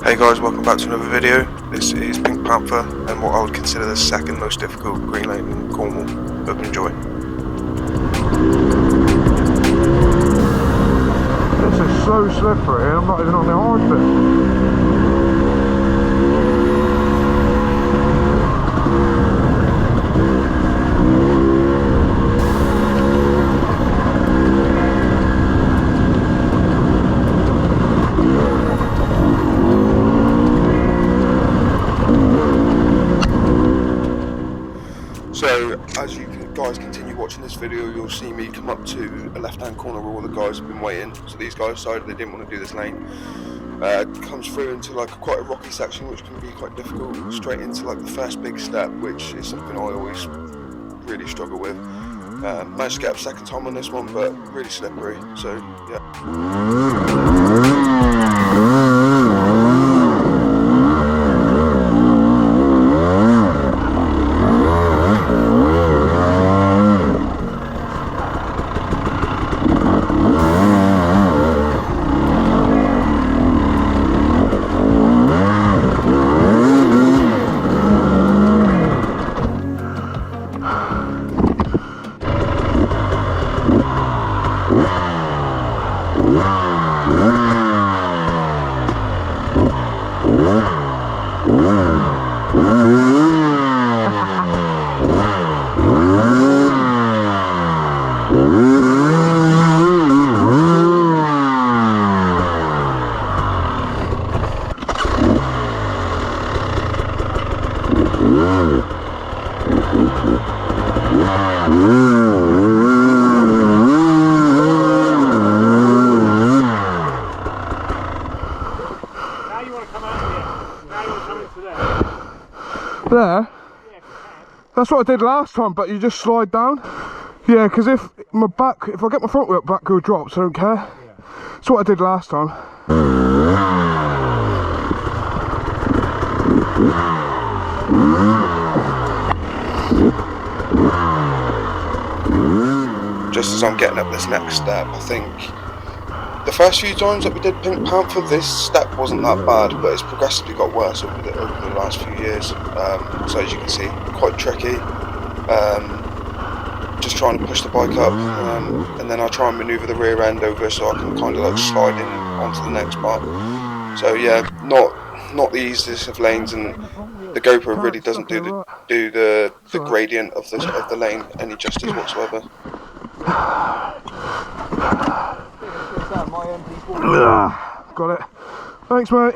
Hey guys, welcome back to another video. This is Pink Panther and what I would consider the second most difficult green lane in Cornwall. Hope you enjoy. This is so slippery, I'm not even on the hard bit. So, as you guys continue watching this video, you'll see me come up to a left-hand corner where all the guys have been waiting. So these guys decided they didn't want to do this lane. Comes through into like quite a rocky section, which can be quite difficult. Straight into like the first big step, which is something I always really struggle with. Managed to get up second time on this one, but really slippery. So yeah. There? That's what I did last time, but you just slide down. Yeah, because if I get my front wheel back wheel drops, I don't care. That's what I did last time. Just as I'm getting up this next step, I think the first few times that we did Pink Panther, this step wasn't that bad, but it's progressively got worse over the last few years. So as you can see, quite tricky. Just trying to push the bike up, and then I try and manoeuvre the rear end over so I can kind of like slide in onto the next part. So yeah, not the easiest of lanes, and the GoPro really doesn't do the gradient of the lane any justice whatsoever. Got it. Thanks, mate.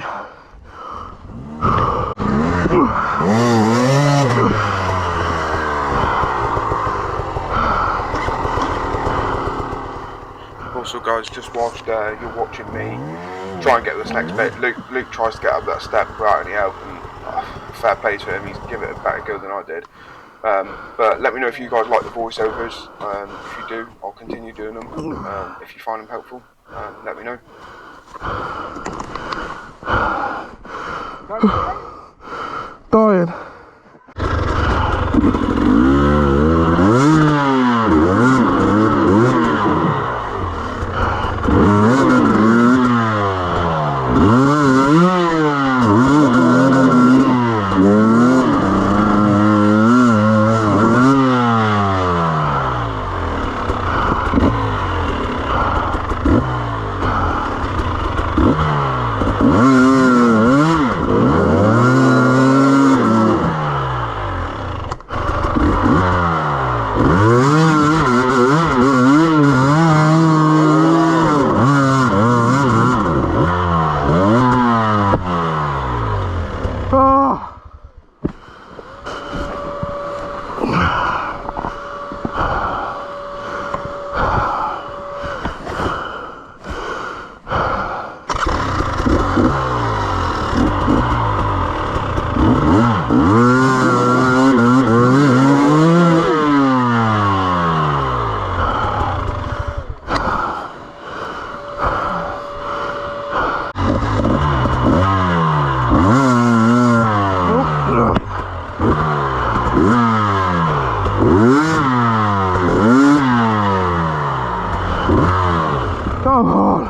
Also guys, just whilst you're watching me try and get this next bit, Luke tries to get up that step without any help, and fair play to him, he's given it a better go than I did. But let me know if you guys like the voiceovers. If you do, I'll continue doing them. If you find them helpful, let me know. Dying. Come on.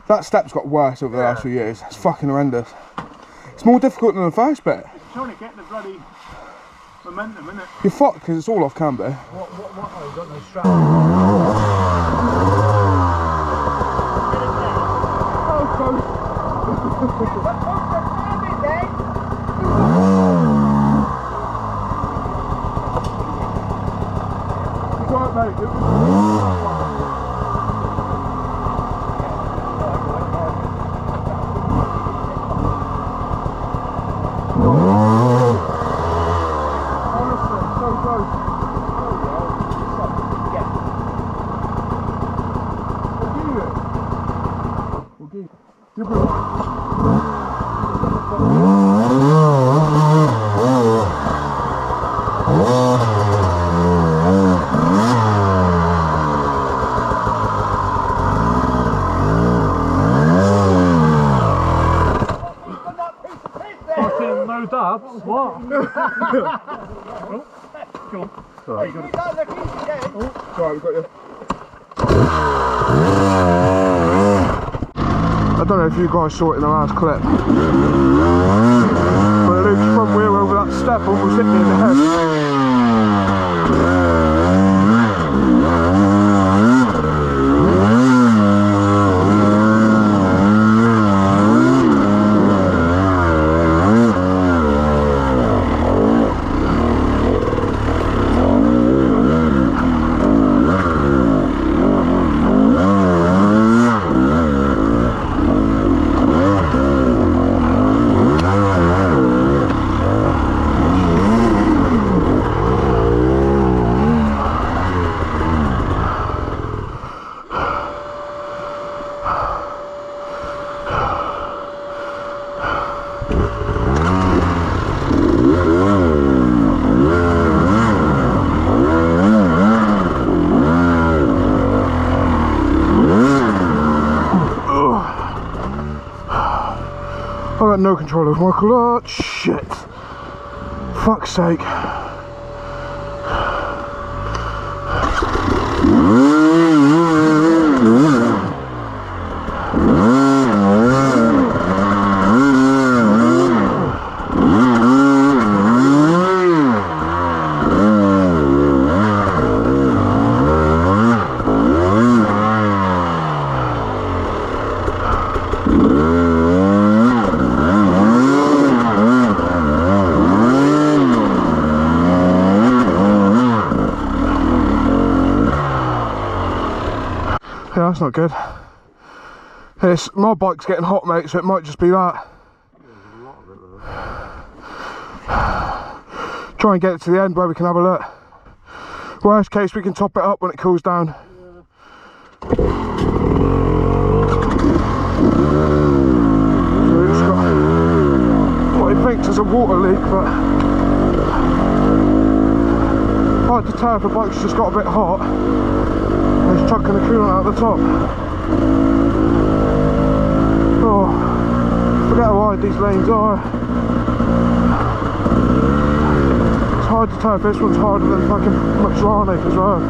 That step's got worse over the last few years. It's fucking horrendous. It's more difficult than the first bit. Trying to get the bloody momentum, isn't it? You're fucked because it's all off camber. What? Oh, got no strap. No dab? What? Oh, go on. Sorry. Right, we've got you. I don't know if you guys saw it in the last clip, but Luke's front wheel over that step almost hit me in the head. I got no control over my clutch. Shit. Fuck's sake. Yeah, that's not good. My bike's getting hot, mate, so it might just be that. Try and get it to the end where we can have a look. Worst case, we can top it up when it cools down. So it's got what he thinks is a water leak, but hard to tell if the bike's just got a bit hot. He's chucking the coolant out the top. Oh, forget how wide these lanes are. It's hard to tell if this one's harder than fucking McLaren as well.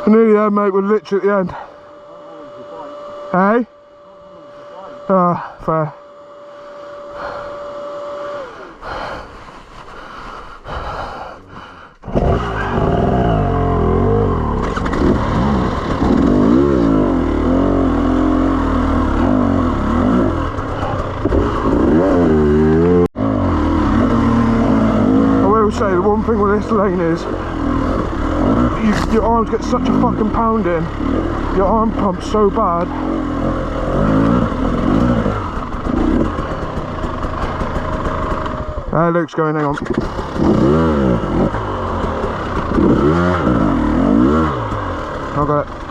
Nearly there, mate. We're literally at the end. Hey? Ah, fair. Say the one thing with this lane is your arms get such a fucking pounding, your arm pumps so bad. Luke's going, hang on. I got it.